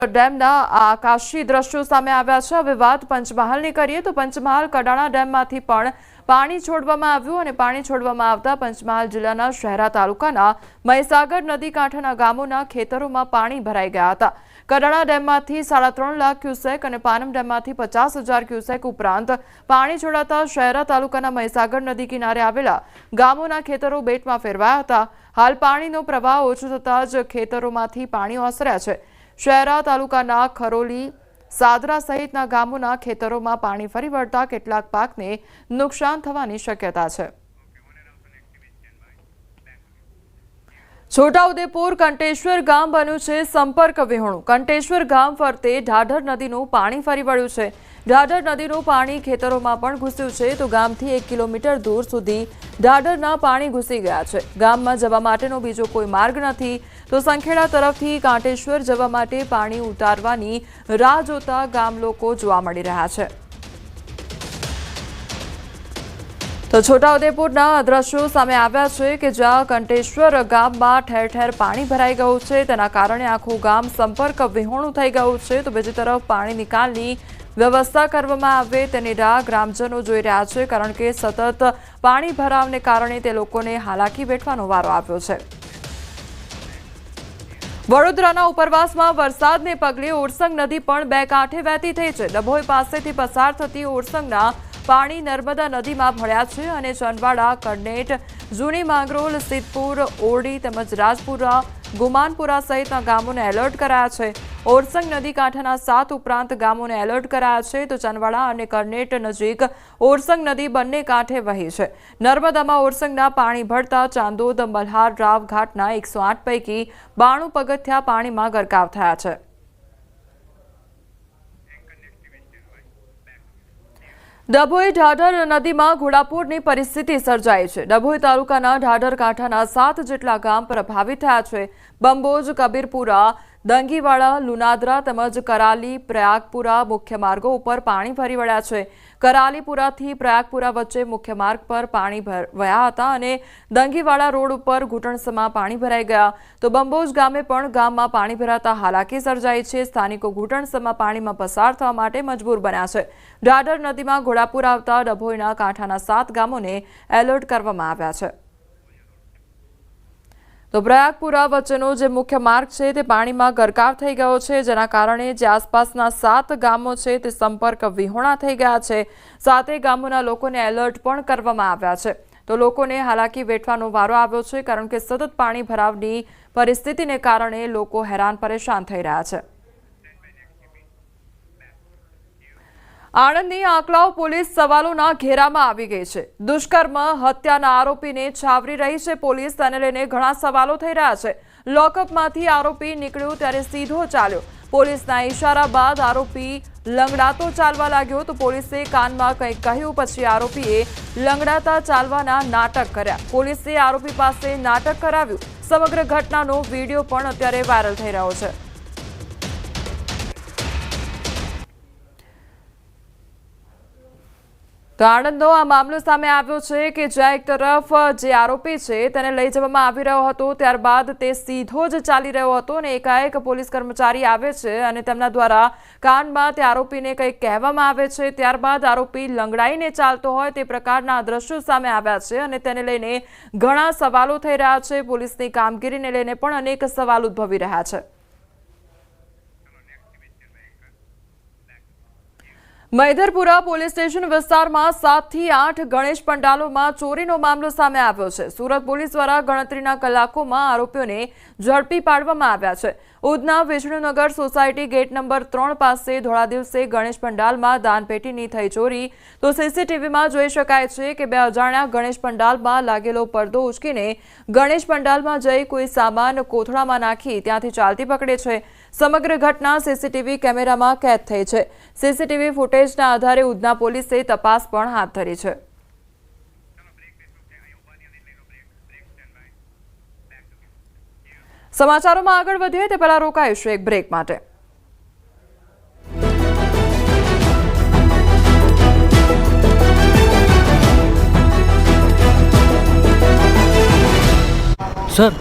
ડેમના આકાશી દ્રશ્યો સામે આવ્યા છે। હવે વાત પંચમહાલની કરીએ તો પંચમહાલ કડાણા ડેમમાંથી પણ પાણી છોડવામાં આવ્યું અને પાણી છોડવામાં આવતા પંચમહાલ જિલ્લાના શહેરા તાલુકાના મહીસાગર નદી કાંઠાના ગામોના ખેતરોમાં પાણી ભરાઈ ગયા હતા। કડાણા ડેમમાંથી 3.5 લાખ ક્યુસેક અને પાનમ ડેમમાંથી 50,000 ક્યુસેક ઉપરાંત પાણી છોડાતા શહેરા તાલુકાના મહીસાગર નદી કિનારે આવેલા ગામોના ખેતરો બેટમાં ફેરવાયા હતા। હાલ પાણીનો પ્રવાહ ઓછો થતાં જ ખેતરોમાંથી પાણી ઓસર્યા છે। શહેરા તાલુકાના ખરોલી સાદરા સહિતના ગામોના ખેતરોમાં પાણી ફરી વળતા કેટલાક પાકને નુકસાન થવાની શક્યતા છે। છોટાઉદેપુર કંટેશ્વર ગામ બન્યું છે સંપર્ક વિહોણું। કંટેશ્વર ગામ ફરતે ઢાઢર નદીનું પાણી ફરી વળ્યું છે। ઢાઢર નદીનું પાણી ખેતરોમાં પણ ઘૂસ્યું છે તો ગામથી 1 કિલોમીટર દૂર સુધી ઢાઢરના પાણી ઘૂસી ગયા છે। ગામમાં જવા માટેનો બીજો કોઈ માર્ગ નથી તો સંખેડા તરફથી કાંટેશ્વર જવા માટે પાણી ઉતારવાની રાહ જોતા ગામ લોકો જોવા મળી રહ્યા છે। તો છોટાઉદેપુરના દ્રશ્યો સામે આવ્યા છે કે જ્યાં કંટેશ્વર ગામમાં ઠેર ઠેર પાણી ભરાઈ ગયું છે। તેના કારણે આખું ગામ સંપર્ક વિહોણું થઈ ગયું છે તો બીજી તરફ પાણી નિકાલની વ્યવસ્થા કરવામાં આવે તેની રાહ ગ્રામજનો જોઈ રહ્યા છે કારણ કે સતત પાણી ભરાવને કારણે તે લોકોને હાલાકી વેઠવાનો વારો આવ્યો છે। વડોદરાના ઉપરવાસમાં વરસાદને પગલે ઓરસંગ નદી પણ બે કાંઠે વહેતી થઈ છે। ડભોઈ પાસેથી પસાર થતી ઓરસંગના પાણી નર્મદા નદીમાં ભળ્યા છે અને ચંદવાડા, કરનેટ, જૂની માંગરોળ, સિદ્ધપુર, ઓરડી તેમજ રાજપુરા, ગુમાનપુરા સહિતના ગામોને એલર્ટ કરાયા છે। ઓરસંગ નદી કાંઠાના 7 ઉપરાંત ગામોને એલર્ટ કરાયા છે તો ચંદવાડા અને કરનેટ નજીક ઓરસંગ નદી બંને કાંઠે વહી છે। નર્મદામાં ઓરસંગના પાણી ભળતા ચાંદોદ, મલ્હાર, રાવ ઘાટના 108 પૈકી 92 પગથિયા પાણીમાં ગરકાવ થયા છે। ડભોઈ ઢાઢર નદીમાં ઘોડાપૂરની પરિસ્થિતિ સર્જાઈ છે। ડભોઈ તાલુકાના ઢાઢર કાંઠાના 7 જેટલા ગામ પ્રભાવિત થયા છે। બંબોજ, કબીરપુરા, દંગીવાડા, લુનાદરા તેમજ કરાલી, પ્રયાગપુરા મુખ્ય માર્ગો ઉપર પાણી ફરી વળ્યા છે। કરાલીપુરાથી પ્રયાગપુરા વચ્ચે મુખ્ય માર્ગ પર પાણી વહ્યા હતા અને દંગીવાડા રોડ ઉપર ઘૂંટણસમાં પાણી ભરાઈ ગયા તો બંબોજ ગામે પણ ગામમાં પાણી ભરાતા હાલાકી સર્જાઈ છે। સ્થાનિકો ઘૂંટણસમાં પાણીમાં પસાર થવા માટે મજબૂર બન્યા છે। ઢાઢર નદીમાં ઘોડાપૂર આવતા ડભોઈના કાંઠાના 7 ગામોને એલર્ટ કરવામાં આવ્યા છે। તો પ્રયાગપુરા વચ્ચેનો જે મુખ્ય માર્ગ છે તે પાણીમાં ગરકાવ થઈ ગયો છે જેના કારણે જે આસપાસના 7 ગામો છે તે સંપર્ક વિહોણા થઈ ગયા છે। 7 ગામોના લોકોને એલર્ટ પણ કરવામાં આવ્યા છે તો લોકોને હાલાકી વેઠવાનો વારો આવ્યો છે કારણ કે સતત પાણી ભરાવની પરિસ્થિતિને કારણે લોકો હેરાન પરેશાન થઈ રહ્યા છે। આણંદની આંકલાવ પોલીસ સવાલોના ઘેરામાં આવી ગઈ છે। દુષ્કર્મ હત્યાના આરોપીને છાવરી રહી છે પોલીસ, તેને લઈને ઘણા સવાલો થઈ રહ્યા છે। લોકઅપમાંથી આરોપી નીકળ્યો ત્યારે સીધો ચાલ્યો। પોલીસના ઇશારા બાદ આરોપી લંગડાતો ચાલવા લાગ્યો તો પોલીસે કાનમાં કંઈક કહ્યું પછી આરોપીએ લંગડાતા ચાલવાના નાટક કર્યા। પોલીસે આરોપી પાસે નાટક કરાવ્યું। સમગ્ર ઘટનાનો વિડીયો પણ અત્યારે વાયરલ થઈ રહ્યો છે। તો આણંદનો આ મામલો સામે આવ્યો છે કે જ્યાં એક તરફ જે આરોપી છે તેને લઈ જવામાં આવી રહ્યો હતો ત્યારબાદ તે સીધો જ ચાલી રહ્યો હતો અને એકાએક પોલીસ કર્મચારી આવે છે અને તેમના દ્વારા કાનમાં તે આરોપીને કંઈક કહેવામાં આવે છે। ત્યારબાદ આરોપી લંગડાઈને ચાલતો હોય તે પ્રકારના દ્રશ્યો સામે આવ્યા છે અને તેને લઈને ઘણા સવાલો થઈ રહ્યા છે। પોલીસની કામગીરીને લઈને પણ અનેક સવાલ ઉદ્ભવી રહ્યા છે। મૈધરપુરા પોલીસ સ્ટેશન વિસ્તારમાં 7 થી 8 ગણેશ પંડાલોમાં ચોરીનો મામલો સામે આવ્યો છે। સુરત પોલીસ દ્વારા ગણતરીના કલાકોમાં આરોપીઓને ઝડપી પાડવામાં આવ્યા છે। ઉધના વિષ્ણુનગર સોસાયટી ગેટ નંબર 3 પાસે ધોળા દિવસે ગણેશ પંડાલમાં દાનપેટીની થઈ ચોરી તો સીસીટીવીમાં જોઈ શકાય છે કે 2 અજાણ્યા ગણેશ પંડાલમાં લાગેલો પડદો ઉચકીને ગણેશ પંડાલમાં જઈ કોઈ સામાન કોથળામાં નાખી ત્યાંથી ચાલતી પકડે છે। સમગ્ર ઘટના સીસીટીવી કેમેરામાં કેદ થઈ છે। સીસીટીવી ફૂટેજના આધારે ઉધના પોલીસે તપાસ પણ હાથ ધરી છે। સમાચારોમાં આગળ વધીએ તે પહેલા રોકાઈશું એક બ્રેક માટે। સર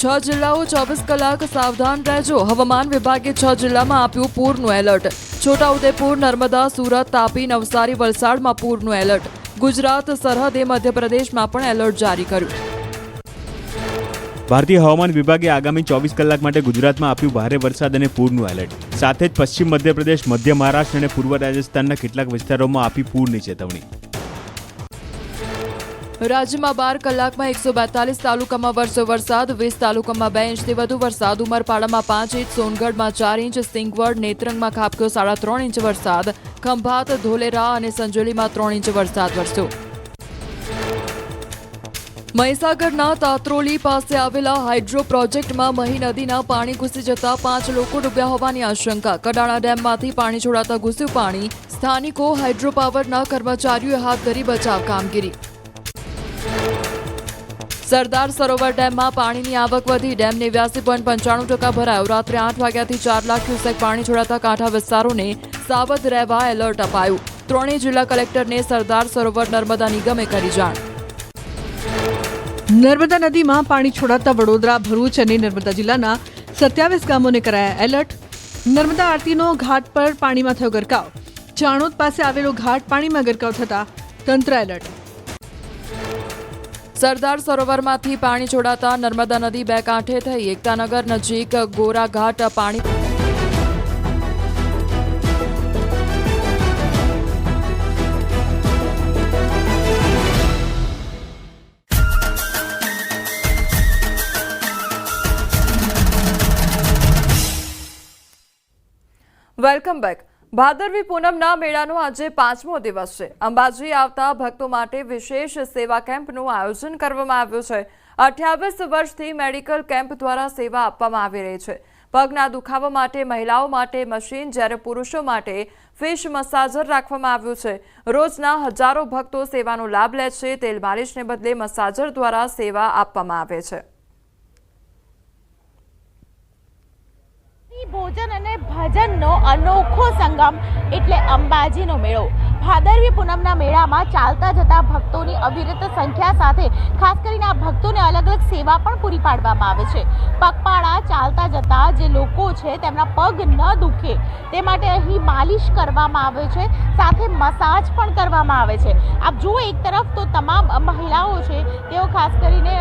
6 જિલ્લાઓ 24 કલાક સાવધાન રહેજો. હવામાન વિભાગે 6 જિલ્લામાં આપ્યું પૂરનું એલર્ટ. છોટાઉદેપુર, નર્મદા, સુરત, તાપી, નવસારી, વલસાડમાં પૂરનું એલર્ટ. ગુજરાત સરહદે મધ્યપ્રદેશમાં પણ એલર્ટ જારી કર્યું. ભારતીય હવામાન વિભાગે આગામી 24 કલાક માટે ગુજરાતમાં આપ્યું ભારે વરસાદ અને પૂરનું એલર્ટ. સાથે જ પશ્ચિમ મધ્યપ્રદેશ, મધ્ય મહારાષ્ટ્ર અને પૂર્વ રાજસ્થાનના કેટલાક વિસ્તારોમાં આપી પૂરની ચેતવણી. રાજ્યમાં 12 કલાકમાં 142 તાલુકામાં વરસ્યો વરસાદ. 20 તાલુકામાં 2 ઇંચથી વધુ વરસાદ. ઉમરપાડામાં 5 ઇંચ, સોનગઢમાં 4 ઇંચ, સિંગવડ, નેત્રંગમાં ખાબક્યો 3.5 ઇંચ વરસાદ. ખંભાત, ધોલેરા અને સંજોલીમાં 3 ઇંચ વરસાદ વરસ્યો. મહીસાગરના તાત્રોલી પાસે આવેલા હાઇડ્રો પ્રોજેક્ટમાં મહી નદીના પાણી ઘૂસી જતા 5 લોકો ડૂબ્યા હોવાની આશંકા. કડાણા ડેમમાંથી પાણી છોડાતા ઘૂસ્યું પાણી. સ્થાનિકો હાઇડ્રો પાવરના કર્મચારીઓએ હાથ ધરી બચાવ કામગીરી. સરદાર સરોવર ડેમમાં પાણીની આવક વધી. ડેમ 89.95% ભરાયો. રાત્રે 8 વાગ્યાથી 4 લાખ ક્યુસેક પાણી છોડાતા કાંઠા વિસ્તારોને સાવધ રહેવા એલર્ટ અપાયું. ત્રણેય જિલ્લા કલેક્ટરને સરદાર સરોવર નર્મદા નિગમે કરી જાણ. નર્મદા નદીમાં પાણી છોડાતા વડોદરા, ભરૂચ અને નર્મદા જિલ્લાના 27 ગામોને કરાયા એલર્ટ. નર્મદા આરતીનો ઘાટ પર પાણીમાં થયો ગરકાવ. ચાણોદ પાસે આવેલો ઘાટ પાણીમાં ગરકાવ થતા તંત્ર એલર્ટ. સરદાર સરોવરમાંથી પાણી છોડાતા નર્મદા નદી બે કાંઠે થઈ. એકતાનગર નજીક ગોરા ઘાટ પાણી. Welcome back. ભાદરવી પૂનમના મેળાનો આજે 5મો દિવસ છે. અંબાજી આવતા ભક્તો માટે વિશેષ સેવા કેમ્પનું આયોજન કરવામાં આવ્યું છે. 28 વર્ષથી મેડિકલ કેમ્પ દ્વારા સેવા આપવામાં આવી રહી છે. પગના દુખાવા માટે મહિલાઓ માટે મશીન, જ્યારે પુરુષો માટે ફિશ મસાજર રાખવામાં આવ્યું છે. રોજના હજારો ભક્તો સેવાનો લાભ લે છે. તેલ માલિશને બદલે મસાજર દ્વારા સેવા આપવામાં આવે છે. ભોજન અને ભજનનો અનોખો સંગમ એટલે અંબાજીનો મેળો. ભાદરવી પૂનમના મેળામાં ચાલતા જતા ભક્તોની અવિરત સંખ્યા સાથે ખાસ કરીને આ ભક્તોને અલગ અલગ સેવા પણ પૂરી પાડવામાં આવે છે. પગપાળા ચાલતા જતા જે લોકો છે તેમના પગ ન દુખે તે માટે અહીં માલિશ કરવામાં આવે છે, સાથે મસાજ પણ કરવામાં આવે છે. આપ જુઓ, એક તરફ તો તમામ મહિલાઓ છે તેઓ ખાસ કરીને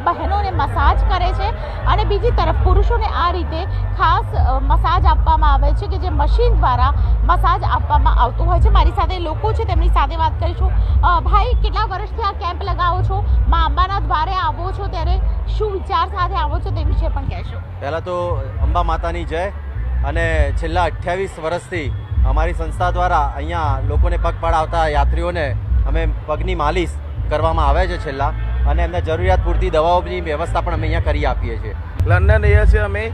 બહેનોને મસાજ કરે છે અને બીજી તરફ પુરુષોને આ રીતે ખાસ મસાજ આપવામાં આવે છે કે જે મશીન દ્વારા મસાજ આપવામાં આવતું હોય છે. મારી સાથે લોકો છે, તેમની સાથે વાત કરીશું. ભાઈ, કેટલા વર્ષથી આ કેમ્પ લગાવો છો? મા અંબાના દ્વારે આવો છો ત્યારે શું વિચાર સાથે આવો છો તે વિશે પણ કહેશો. પહેલાં તો અંબા માતાની જય. અને છેલ્લા 28 વર્ષથી અમારી સંસ્થા દ્વારા અહીંયા લોકોને પગપાળા આવતા યાત્રીઓને અમે પગની માલિશ કરવામાં આવે છે છેલ્લા, અને એમને જરૂરિયાત પૂરતી દવાઓની વ્યવસ્થા પણ અમે અહીંયા કરી આપીએ છીએ. લંડન રહીએ છીએ અમે,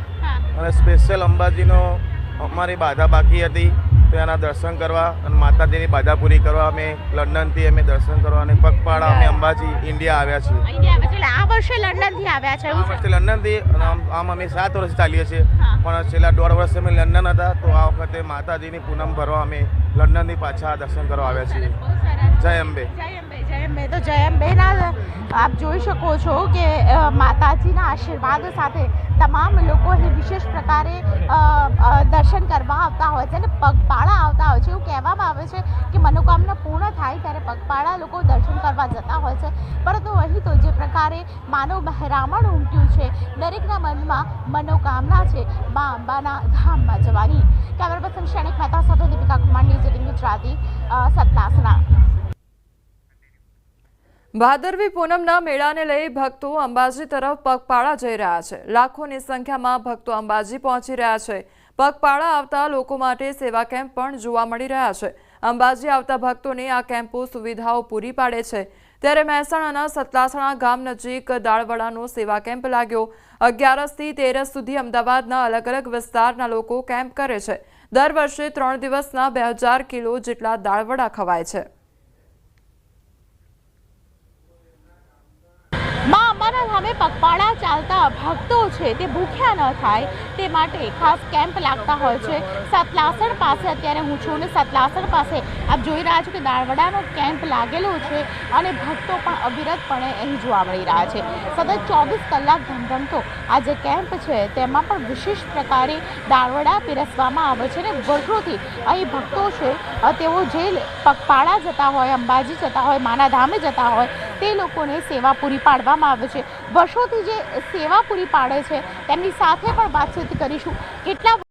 અને સ્પેશિયલ અંબાજીનો અમારી બાધા બાકી હતી તો એના દર્શન કરવા અને માતાજીની બાધા પૂરી કરવા અમે લંડનથી અમે દર્શન કરવા અને પગપાળા અમે અંબાજી ઇન્ડિયા આવ્યા છીએ. આ વર્ષે લંડનથી આવ્યા છે? આ વર્ષે લંડનથી, આમ અમે 7 વર્ષ ચાલીએ છીએ, પણ છેલ્લા 1.5 વર્ષ અમે લંડન હતા તો આ વખતે માતાજીની પૂનમ ભરવા અમે લંડનથી પાછા દર્શન કરવા આવ્યા છીએ. જય અંબે. તો જય અંબેના આપ જોઈ શકો છો કે માતાજીના આશીર્વાદ સાથે તમામ લોકો અહીં વિશેષ પ્રકારે દર્શન કરવા આવતા હોય છે અને પગપાળા આવતા હોય છે. એવું કહેવામાં આવે છે કે મનોકામના પૂર્ણ થાય ત્યારે પગપાળા લોકો દર્શન કરવા જતા હોય છે. પરંતુ અહીં તો જે પ્રકારે માનવ મહેરામણ ઉમટ્યું છે, દરેકના મનમાં મનોકામના છે મા અંબાના ધામમાં જવાની. કેમેરા પર્સન ક્ષણિક મહેતા સાથે દીપિકા કુમાર, ન્યૂઝ 18 ગુજરાતી, સતલાસણા. ભાદરવી પૂનમના મેળાને લઈ ભક્તો અંબાજી તરફ પગપાળા જઈ રહ્યા છે. લાખોની સંખ્યામાં ભક્તો અંબાજી પહોંચી રહ્યા છે. પગપાળા આવતા લોકો માટે સેવા કેમ્પ પણ જોવા મળી રહ્યા છે. અંબાજી આવતા ભક્તોને આ કેમ્પો સુવિધાઓ પૂરી પાડે છે. ત્યારે મહેસાણાના સતલાસણા ગામ નજીક દાળવડાનો સેવા કેમ્પ લાગ્યો. 11થી 13 સુધી અમદાવાદના અલગ અલગ વિસ્તારના લોકો કેમ્પ કરે છે. દર વર્ષે 3 દિવસના 2000 કિલો જેટલા દાળવડા ખવાય છે. અંબાના ધામે પગપાળા ચાલતા ભક્તો છે તે ભૂખ્યા ન થાય તે માટે ખાસ કેમ્પ લાગતા હોય છે. સતલાસણ પાસે અત્યારે હું છું અને સતલાસણ પાસે આપ જોઈ રહ્યા છો કે દાળવડાનો કેમ્પ લાગેલો છે અને ભક્તો પણ અવિરતપણે અહીં જોવા મળી રહ્યા છે. સતત 24 કલાક ધમધમતો આ જે કેમ્પ છે તેમાં પણ વિશેષ પ્રકારે દાળવડા પીરસવામાં આવે છે અને વર્ષોથી અહીં ભક્તો છે તેઓ જે પગપાળા જતા હોય, અંબાજી જતા હોય, માના ધામે જતા હોય તે લોકોને સેવા પૂરી પાડવામાં આવે છે. વર્ષોથી જે સેવા પૂરી પાડે છે તેમની સાથે પણ વાતચીત કરીશું. કેટલા